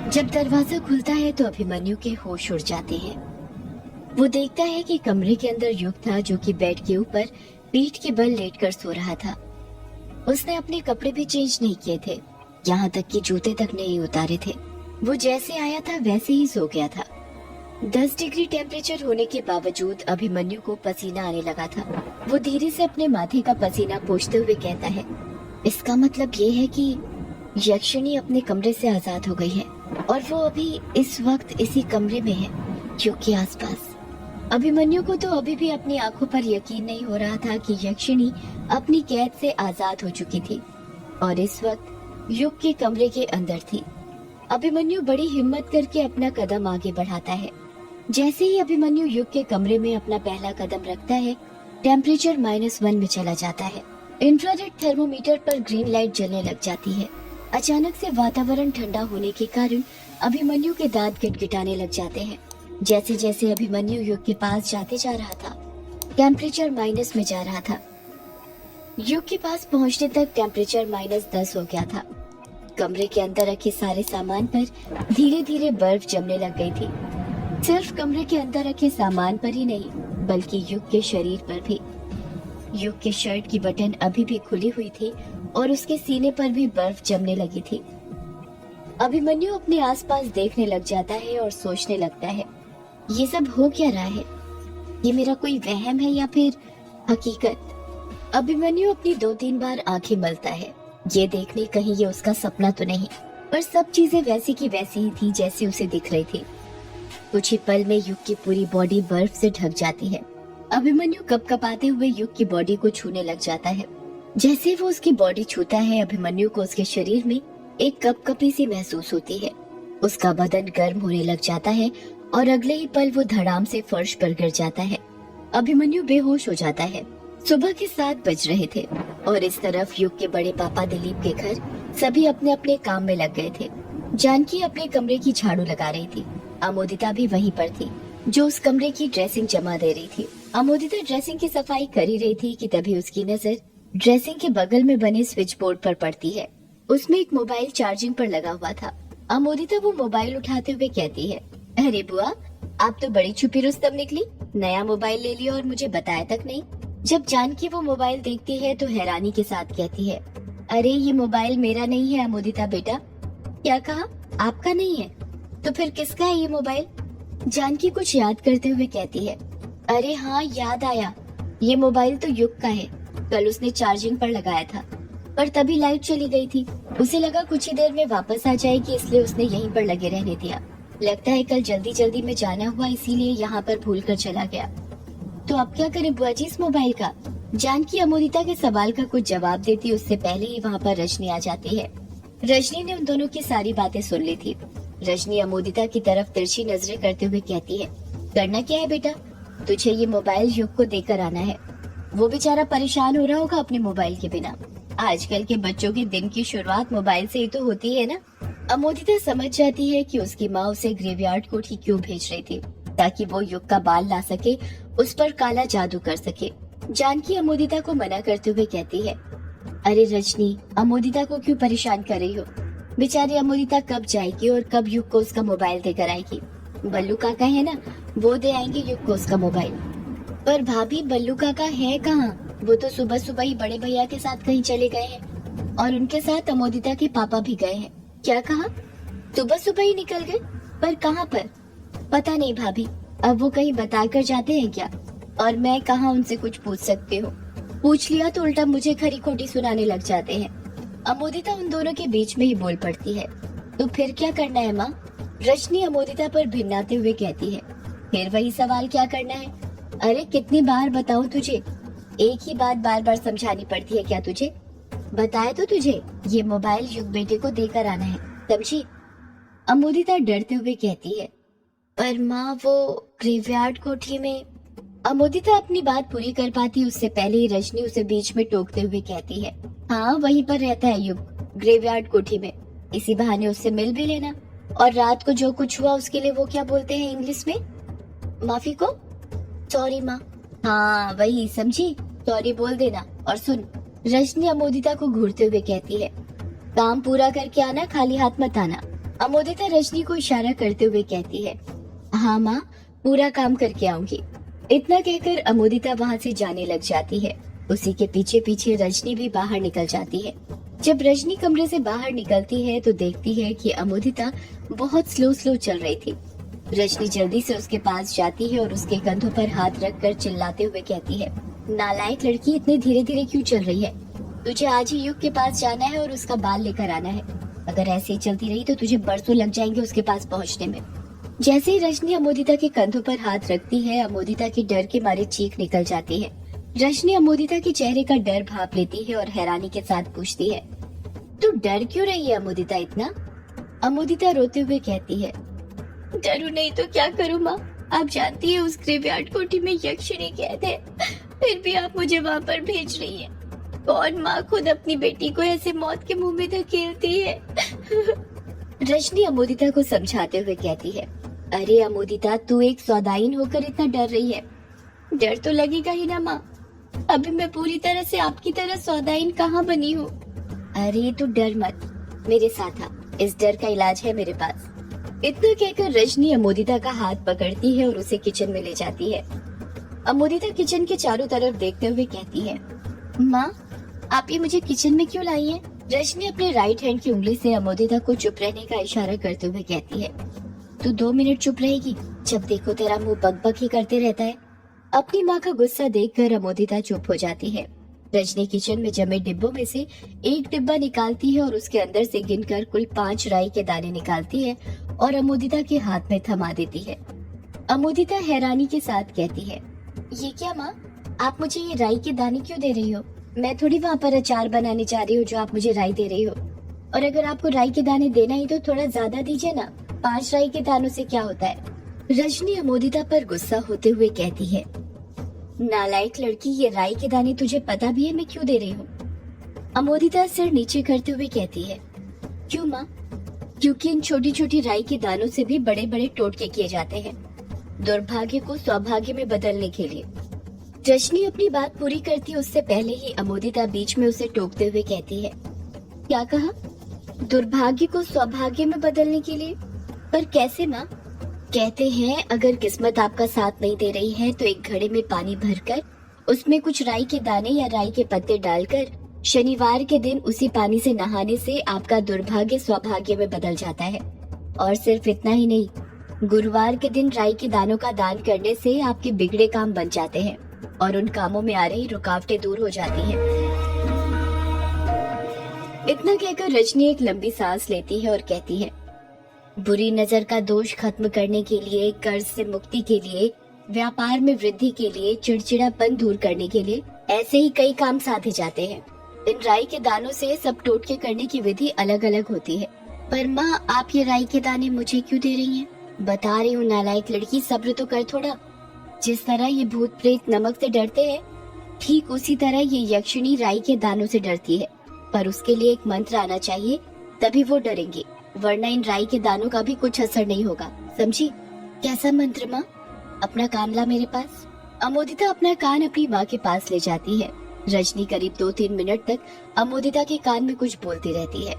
जब दरवाजा खुलता है तो अभिमन्यु के होश उड़ जाते हैं। वो देखता है कि कमरे के अंदर युग था, जो कि बेड के ऊपर पीठ के बल लेटकर सो रहा था। उसने अपने कपड़े भी चेंज नहीं किए थे, यहाँ तक कि जूते तक नहीं उतारे थे। वो जैसे आया था वैसे ही सो गया था। 10 डिग्री टेम्परेचर होने के बावजूद अभिमन्यु को पसीना आने लगा था। वो धीरे से अपने माथे का पसीना पोंछते हुए कहता है, इसका मतलब ये है कि यक्षिणी अपने कमरे से आजाद हो गई है और वो अभी इस वक्त इसी कमरे में है, युग के आसपास। अभिमन्यु को तो अभी भी अपनी आंखों पर यकीन नहीं हो रहा था कि यक्षिणी अपनी कैद से आजाद हो चुकी थी और इस वक्त युग के कमरे के अंदर थी। अभिमन्यु बड़ी हिम्मत करके अपना कदम आगे बढ़ाता है। जैसे ही अभिमन्यु युग के कमरे में अपना पहला कदम रखता है, टेम्परेचर -1 में चला जाता है। इंफ्रारेड थर्मोमीटर पर ग्रीन लाइट जलने लग जाती है। अचानक से वातावरण ठंडा होने के कारण अभिमन्यु के दांत गिटगिटाने लग जाते हैं। जैसे जैसे अभिमन्यु युग के पास जाते जा रहा था, टेम्परेचर माइनस में जा रहा था। युग के पास पहुंचने तक टेम्परेचर -10 हो गया था। कमरे के अंदर रखे सारे सामान पर धीरे धीरे बर्फ जमने लग गई थी। सिर्फ कमरे के अंदर रखे सामान पर ही नहीं, बल्कि युग के शरीर पर भी। युग के शर्ट की बटन अभी भी खुली हुई थी और उसके सीने पर भी बर्फ जमने लगी थी। अभिमन्यु अपने आसपास देखने लग जाता है और सोचने लगता है, ये सब हो क्या रहा है? ये मेरा कोई वहम है या फिर हकीकत? अभिमन्यु अपनी 2-3 बार आंखें मलता है, ये देखने कहीं ये उसका सपना तो नहीं। पर सब चीजें वैसी की वैसी ही थी जैसी उसे दिख रही थी। कुछ ही पल में युग की पूरी बॉडी बर्फ से ढक जाती है। अभिमन्यु कपकपाते हुए युग की बॉडी को छूने लग जाता है। जैसे वो उसकी बॉडी छूता है, अभिमन्यु को उसके शरीर में एक कपकपी सी महसूस होती है। उसका बदन गर्म होने लग जाता है और अगले ही पल वो धड़ाम से फर्श पर गिर जाता है। अभिमन्यु बेहोश हो जाता है। सुबह के 7 बज रहे थे और इस तरफ युग के बड़े पापा दिलीप के घर सभी अपने अपने काम में लग गए थे। जानकी अपने कमरे की झाड़ू लगा रही थी। अमोदिता भी वहीं पर थी, जो उस कमरे की ड्रेसिंग जमा दे रही थी। अमोदिता ड्रेसिंग की सफाई कर ही रही थी कि तभी उसकी नजर ड्रेसिंग के बगल में बने स्विच बोर्ड पर पड़ती है। उसमें एक मोबाइल चार्जिंग पर लगा हुआ था। अमोदिता वो मोबाइल उठाते हुए कहती है, अरे बुआ, आप तो बड़ी छुपी रुस्तम निकली, नया मोबाइल ले लिया और मुझे बताया तक नहीं। जब जानकी वो मोबाइल देखती है तो हैरानी के साथ कहती है, अरे ये मोबाइल मेरा नहीं है अमोदिता बेटा। क्या कहा? आपका नहीं है? तो फिर किसका है ये मोबाइल? जानकी कुछ याद करते हुए कहती है, अरे हाँ याद आया, ये मोबाइल तो युग का है। कल उसने चार्जिंग पर लगाया था, पर तभी लाइट चली गई थी। उसे लगा कुछ ही देर में वापस आ जाएगी, इसलिए उसने यहीं पर लगे रहने दिया। लगता है कल जल्दी जल्दी में जाना हुआ, इसीलिए यहाँ पर भूल कर चला गया। तो अब क्या करें बुआ जी इस मोबाइल का? जानकी अमोदिता के सवाल का कुछ जवाब देती उससे पहले ही वहाँ पर रजनी आ जाती है। रजनी ने उन दोनों की सारी बातें सुन ली थी। रजनी अमोदिता की तरफ तिरछी नजरें करते हुए कहती है, करना क्या है बेटा? तुझे ये मोबाइल युग को देकर आना है। वो बेचारा परेशान हो रहा होगा अपने मोबाइल के बिना। आजकल के बच्चों के दिन की शुरुआत मोबाइल से ही तो होती है ना। अमोदिता समझ जाती है कि उसकी माँ उसे ग्रेवयार्ड कोठी क्यों भेज रही थी, ताकि वो युग का बाल ला सके, उस पर काला जादू कर सके। जानकी अमोदिता को मना करते हुए कहती है, अरे रजनी, अमोदिता को क्यों परेशान कर रही हो? बेचारी अमोदिता कब जाएगी और कब युग को उसका मोबाइल देकर आएगी? बल्लू काका है ना, वो दे आएंगे युग को उसका मोबाइल। पर भाभी, बल्लू काका है कहाँ? वो तो सुबह सुबह ही बड़े भैया के साथ कहीं चले गए हैं और उनके साथ अमोदिता के पापा भी गए हैं। क्या कहा? सुबह सुबह ही निकल गए? पर कहाँ पर? पता नहीं भाभी, अब वो कहीं बताकर जाते हैं क्या? और मैं कहाँ उनसे कुछ पूछ सकती हूँ? पूछ लिया तो उल्टा मुझे खरी खोटी सुनाने लग जाते हैं। अमोदिता उन दोनों के बीच में ही बोल पड़ती है, तो फिर क्या करना है माँ? रजनी अमोदिता पर भिन्नाते हुए कहती है, फिर वही सवाल, क्या करना है? अरे कितनी बार बताऊं तुझे, एक ही बात बार बार समझानी पड़ती है क्या तुझे? बताया तो तुझे, ये मोबाइल युग बेटे को देकर आना है, समझी? अमोदिता डरते हुए कहती है, पर माँ वो ग्रेवयार्ड कोठी में। अमोदिता अपनी बात पूरी कर पाती उससे पहले ही रजनी उसे बीच में टोकते हुए कहती है, हाँ वहीं पर रहता है युग, ग्रेवयार्ड कोठी में। इसी बहाने उससे मिल भी लेना। और रात को जो कुछ हुआ उसके लिए वो क्या बोलते हैं इंग्लिश में? माफी को? सॉरी माँ। हाँ वही, समझी? सॉरी बोल देना। और सुन, रजनी अमोदिता को घूरते हुए कहती है, काम पूरा करके आना, खाली हाथ मत आना। अमोदिता रजनी को इशारा करते हुए कहती है, हाँ माँ, पूरा काम करके आऊंगी। इतना कहकर अमोदिता वहाँ से जाने लग जाती है। उसी के पीछे पीछे रजनी भी बाहर निकल जाती है। जब रजनी कमरे से बाहर निकलती है तो देखती है कि अमोदिता बहुत स्लो स्लो चल रही थी। रजनी जल्दी से उसके पास जाती है और उसके कंधों पर हाथ रखकर चिल्लाते हुए कहती है, नालायक लड़की, इतने धीरे धीरे क्यों चल रही है? तुझे आज ही युग के पास जाना है और उसका बाल लेकर आना है। अगर ऐसे ही चलती रही तो तुझे बरसों लग जाएंगे उसके पास पहुंचने में। जैसे ही रजनी अमोदिता के कंधों पर हाथ रखती है, अमोदिता की डर के मारे चीख निकल जाती है। रजनी अमोदिता के चेहरे का डर भांप लेती है और हैरानी के साथ पूछती है, तू डर क्यों रही है अमोदिता इतना? अमोदिता रोते हुए कहती है, डरू नहीं तो क्या करूँ माँ, आप जानती है उस ग्रेवयार्ड कोठी में यक्षिणी कैद है, फिर भी आप मुझे वहाँ पर भेज रही है। कौन माँ खुद अपनी बेटी को ऐसे मौत के मुंह में धकेलती है? रजनी अमोदिता को समझाते हुए कहती है, अरे अमोदिता, तू एक सौदाइन होकर इतना डर रही है। डर तो लगेगा ही ना माँ, अभी मैं पूरी तरह से आपकी तरह सौदाइन कहाँ बनी हूँ। अरे तू डर मत, मेरे साथ आ, इस डर का इलाज है मेरे पास। इतना कहकर रजनी अमोदिता का हाथ पकड़ती है और उसे किचन में ले जाती है। अमोदिता किचन के चारों तरफ देखते हुए कहती है, माँ, आप ये मुझे किचन में क्यों लाई है? रजनी अपने राइट हैंड की उंगली से अमोदिता को चुप रहने का इशारा करते हुए कहती है, तू 2 मिनट चुप रहेगी? जब देखो तेरा मुंह बक बक ही करते रहता है। अपनी माँ का गुस्सा देखकर अमोदिता चुप हो जाती है। रजनी किचन में जमे डिब्बों में से एक डिब्बा निकालती है और उसके अंदर से गिनकर कुल 5 राई के दाने निकालती है और अमोदिता के हाथ में थमा देती है। अमोदिता हैरानी के साथ कहती है, ये क्या माँ, आप मुझे ये राई के दाने क्यों दे रही हो? मैं थोड़ी वहाँ पर अचार बनाने जा रही हूँ जो आप मुझे राई दे रही हो। और अगर आपको राई के दाने देना ही तो थोड़ा ज्यादा दीजिए ना, 5 राई के दानों से क्या होता है? रजनी अमोदिता पर गुस्सा होते हुए कहती है, नालायक लड़की, ये राई के दाने तुझे पता भी है मैं क्यों दे रही हूँ? अमोदिता सिर नीचे करते हुए कहती है, क्यों माँ? क्योंकि इन छोटी छोटी राई के दानों से भी बड़े बड़े टोटके किए जाते हैं, दुर्भाग्य को सौभाग्य में बदलने के लिए। रजनी अपनी बात पूरी करती उससे पहले ही अमोदिता बीच में उसे टोकते हुए कहती है, क्या कहा? दुर्भाग्य को सौभाग्य में बदलने के लिए? पर कैसे माँ? कहते हैं अगर किस्मत आपका साथ नहीं दे रही है तो एक घड़े में पानी भरकर उसमें कुछ राई के दाने या राई के पत्ते डालकर शनिवार के दिन उसी पानी से नहाने से आपका दुर्भाग्य सौभाग्य में बदल जाता है। और सिर्फ इतना ही नहीं, गुरुवार के दिन राई के दानों का दान करने से आपके बिगड़े काम बन जाते हैं और उन कामों में आ रही रुकावटें दूर हो जाती हैं। इतना कहकर रजनी एक लंबी सांस लेती है और कहती है, बुरी नजर का दोष खत्म करने के लिए, कर्ज से मुक्ति के लिए, व्यापार में वृद्धि के लिए, चिड़चिड़ापन दूर करने के लिए ऐसे ही कई काम साधे जाते हैं। इन राई के दानों से सब टोटके करने की विधि अलग अलग होती है। पर माँ, आप ये राई के दाने मुझे क्यों दे रही हैं? बता रही हूँ नालायक लड़की, सब्र तो कर थोड़ा। जिस तरह ये भूत प्रेत नमक से डरते हैं, ठीक उसी तरह ये यक्षिणी राई के दानों से डरती है। पर उसके लिए एक मंत्र आना चाहिए, तभी वो डरेंगे, वरना इन राई के दानों का भी कुछ असर नहीं होगा, समझी? कैसा मंत्र माँ? अपना कान ला मेरे पास। अमोदिता अपना कान अपनी माँ के पास ले जाती है। रजनी करीब 2-3 मिनट तक अमोदिता के कान में कुछ बोलती रहती है।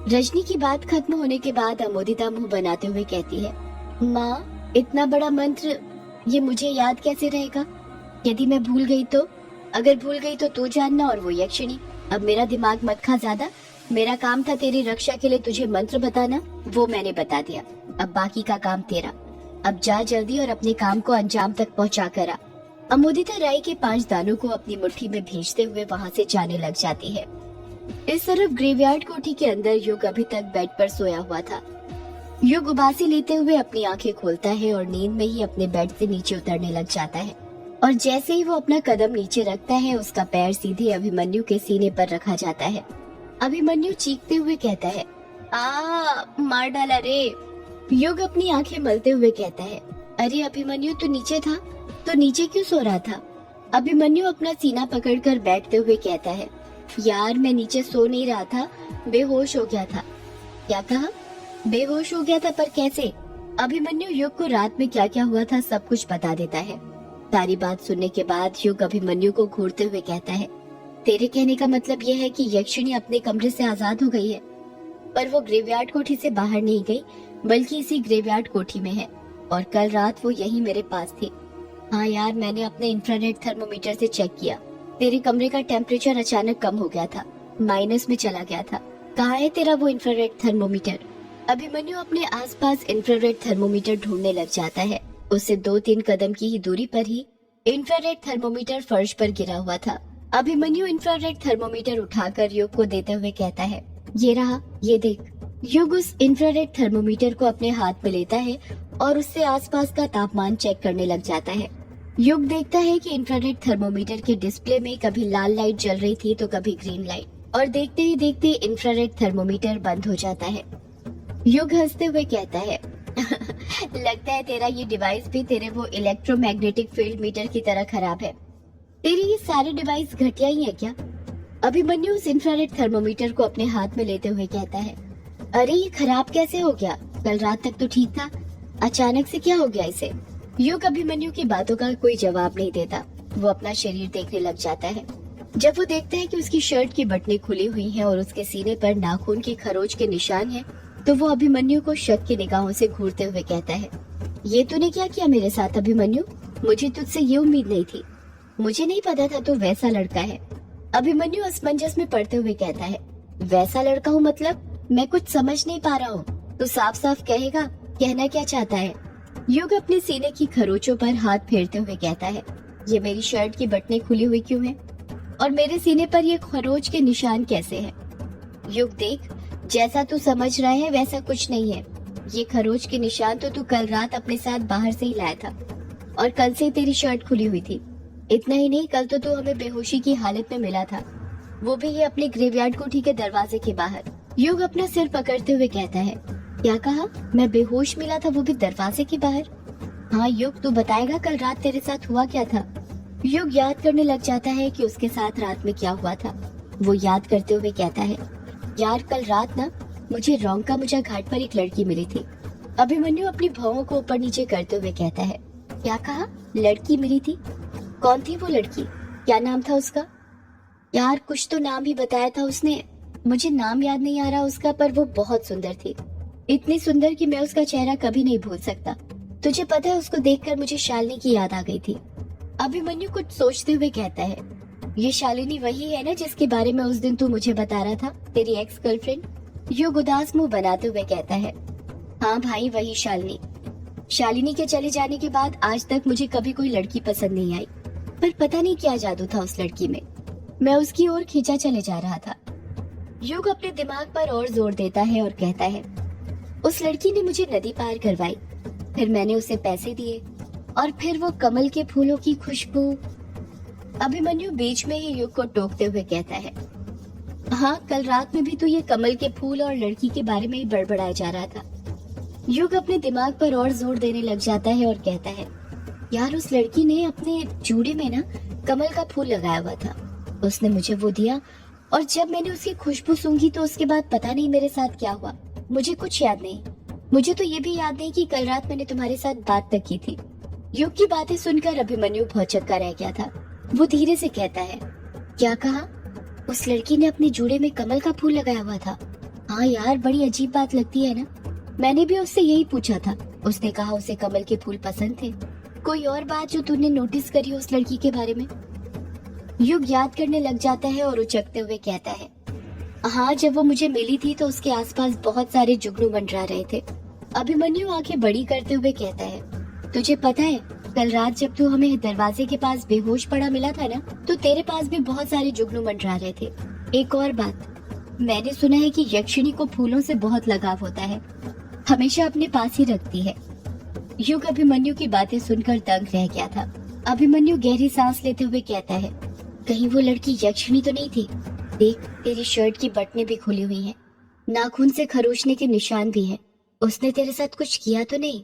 रजनी की बात खत्म होने के बाद अमोदिता मुंह बनाते हुए कहती है, माँ, इतना बड़ा मंत्र ये मुझे याद कैसे रहेगा? यदि मैं भूल गई तो? अगर भूल गई तो तू जानना और वो यक्षिणी। अब मेरा दिमाग मत खा ज्यादा। मेरा काम था तेरी रक्षा के लिए तुझे मंत्र बताना, वो मैंने बता दिया। अब बाकी का काम तेरा। अब जा जल्दी और अपने काम को अंजाम तक पहुंचा कर आ। अमोदिता राई के 5 दानों को अपनी मुट्ठी में भेजते हुए वहाँ से जाने लग जाती है। इस तरफ ग्रेवयार्ड कोठी के अंदर युग अभी तक बेड पर सोया हुआ था। युग उबासी लेते हुए अपनी आंखें खोलता है और नींद में ही अपने बेड से नीचे उतरने लग जाता है। और जैसे ही वो अपना कदम नीचे रखता है, उसका पैर सीधे अभिमन्यु के सीने पर रखा जाता है। अभिमन्यु चीखते हुए कहता है, मार डाला रे। युग अपनी आंखें मलते हुए कहता है, अरे अभिमन्यु, तू नीचे था तो नीचे क्यों सो रहा था? अभिमन्यु अपना सीना पकड़कर बैठते हुए कहता है, यार मैं नीचे सो नहीं रहा था, बेहोश हो गया था। क्या कहा? बेहोश हो गया था? पर कैसे? अभिमन्यु युग को रात में क्या क्या हुआ था सब कुछ बता देता है। सारी बात सुनने के बाद युग अभिमन्यु को घूरते हुए कहता है, तेरे कहने का मतलब यह है कि यक्षिणी अपने कमरे से आजाद हो गई है? पर वो ग्रेवयार्ड कोठी से बाहर नहीं गई, बल्कि इसी ग्रेवयार्ड कोठी में है और कल रात वो यही मेरे पास थी। हाँ यार, मैंने अपने इंफ्रारेड थर्मोमीटर से चेक किया, तेरे कमरे का टेम्परेचर अचानक कम हो गया था, माइनस में चला गया था। कहाँ है तेरा वो इंफ्रारेड थर्मोमीटर? अभिमन्यु अपने आसपास इंफ्रारेड थर्मोमीटर ढूंढने लग जाता है। उससे 2-3 कदम की ही दूरी पर ही इंफ्रारेड थर्मोमीटर फर्श पर गिरा हुआ था। अभिमन्यु इंफ्रारेड थर्मोमीटर उठाकर युग को देते हुए कहता है, ये रहा, ये देख। युग उस इंफ्रारेड थर्मोमीटर को अपने हाथ में लेता है और उससे आसपास का तापमान चेक करने लग जाता है। युग देखता है कि इंफ्रारेड थर्मोमीटर के डिस्प्ले में कभी लाल लाइट जल रही थी तो कभी ग्रीन लाइट, और देखते ही देखते इंफ्रारेड थर्मोमीटर बंद हो जाता है। युग हंसते हुए कहता है, लगता है तेरा ये डिवाइस भी तेरे वो इलेक्ट्रोमैग्नेटिक फील्ड मीटर की तरह खराब है। तेरे ये सारे डिवाइस घटिया ही है क्या? अभिमन्यु उस इंफ्रारेड थर्मोमीटर को अपने हाथ में लेते हुए कहता है, अरे ये खराब कैसे हो गया? कल रात तक तो ठीक था, अचानक से क्या हो गया इसे? युग अभिमन्यु की बातों का कोई जवाब नहीं देता। वो अपना शरीर देखने लग जाता है। जब वो देखता है कि उसकी शर्ट की बटनें खुली हुई हैं और उसके सीने पर नाखून की खरोच के निशान हैं, तो वो अभिमन्यु को शक की निगाहों से घूरते हुए कहता है, ये तूने क्या किया मेरे साथ अभिमन्यु? मुझे तुझसे ये उम्मीद नहीं थी। मुझे नहीं पता था तू वैसा लड़का है। अभिमन्यु असमंजस में पड़ते हुए कहता है, वैसा लड़का हूँ मतलब? मैं कुछ समझ नहीं पा रहा हूँ। तो साफ साफ कहेगा, कहना क्या चाहता है? युग अपने सीने की खरोचों पर हाथ फेरते हुए कहता है, ये मेरी शर्ट की बटनें खुली हुई क्यों हैं? और मेरे सीने पर ये खरोच के निशान कैसे हैं? युग देख, जैसा तू समझ रहा है वैसा कुछ नहीं है। ये खरोच के निशान तो तू कल रात अपने साथ बाहर से ही लाया था और कल से तेरी शर्ट खुली हुई थी। इतना ही नहीं, कल तो तू हमें बेहोशी की हालत में मिला था, वो भी ये अपने ग्रेवयार्ड कोठी के दरवाजे के बाहर। युग अपना सिर पकड़ते हुए कहता है, क्या कहा? मैं बेहोश मिला था, वो भी दरवाजे के बाहर? हाँ युग, तू बताएगा कल रात तेरे साथ हुआ क्या था? युग याद करने लग जाता है कि उसके साथ रात में क्या हुआ था। वो याद करते हुए कहता है, यार कल रात ना मुझे रोंका मुझा घाट पर एक लड़की मिली थी। अभिमन्यु अपनी भौं को ऊपर नीचे करते हुए कहता है, क्या कहा? लड़की मिली थी? कौन थी वो लड़की? क्या नाम था उसका? यार कुछ तो नाम ही बताया था उसने, मुझे नाम याद नहीं आ रहा उसका, पर वो बहुत सुंदर थी, इतनी सुंदर कि मैं उसका चेहरा कभी नहीं भूल सकता। तुझे पता है, उसको देखकर मुझे शालिनी की याद आ गई थी। अभिमन्यु कुछ सोचते हुए कहता है, ये शालिनी वही है ना जिसके बारे में उस दिन तू मुझे बता रहा था, तेरी एक्स गर्लफ्रेंड? युग उदास मुंह बनाते हुए कहता है, हाँ भाई वही शालिनी। शालिनी के चले जाने के बाद आज तक मुझे कभी कोई लड़की पसंद नहीं आई, पर पता नहीं क्या जादू था उस लड़की में, मैं उसकी ओर खींचा चले जा रहा था। युग अपने दिमाग पर और जोर देता है और कहता है, उस लड़की ने मुझे नदी पार करवाई, फिर मैंने उसे पैसे दिए और फिर वो कमल के फूलों की खुशबू। अभिमन्यु बीच में ही युग को टोकते हुए कहता है, हाँ कल रात में भी तो ये कमल के फूल और लड़की के बारे में ही बड़बड़ाया जा रहा था। युग अपने दिमाग पर और जोर देने लग जाता है और कहता है, यार उस लड़की ने अपने जूड़े में ना कमल का फूल लगाया हुआ था, उसने मुझे वो दिया और जब मैंने उसकी खुशबू सूंघी तो उसके बाद पता नहीं मेरे साथ क्या हुआ, मुझे कुछ याद नहीं। मुझे तो ये भी याद नहीं कि कल रात मैंने तुम्हारे साथ बात तक की थी। युग की बातें सुनकर अभिमन्यु भौचक्का रह गया था। वो धीरे से कहता है, क्या कहा? उस लड़की ने अपने जूड़े में कमल का फूल लगाया हुआ था? हाँ यार, बड़ी अजीब बात लगती है ना। मैंने भी उससे यही पूछा था, उसने कहा उसे कमल के फूल पसंद थे। कोई और बात जो तूने नोटिस करी उस लड़की के बारे में? युग याद करने लग जाता है और उचकते हुए कहता है, हाँ जब वो मुझे मिली थी तो उसके आसपास बहुत सारे जुगनू मंडरा रहे थे। अभिमन्यु आंखें बड़ी करते हुए कहता है, तुझे पता है कल रात जब तू हमें दरवाजे के पास बेहोश पड़ा मिला था ना, तो तेरे पास भी बहुत सारे जुगनू मंडरा रहे थे। एक और बात, मैंने सुना है कि यक्षिणी को फूलों से बहुत लगाव होता है, हमेशा अपने पास ही रखती है। युग अभिमन्यु की बातें सुनकर दंग रह गया था। अभिमन्यु गहरी सांस लेते हुए कहता है, कहीं वो लड़की यक्षिणी तो नहीं थी? देख, तेरी शर्ट की बटनें भी खुली हुई हैं, नाखून से खरोचने के निशान भी हैं। उसने तेरे साथ कुछ किया तो नहीं?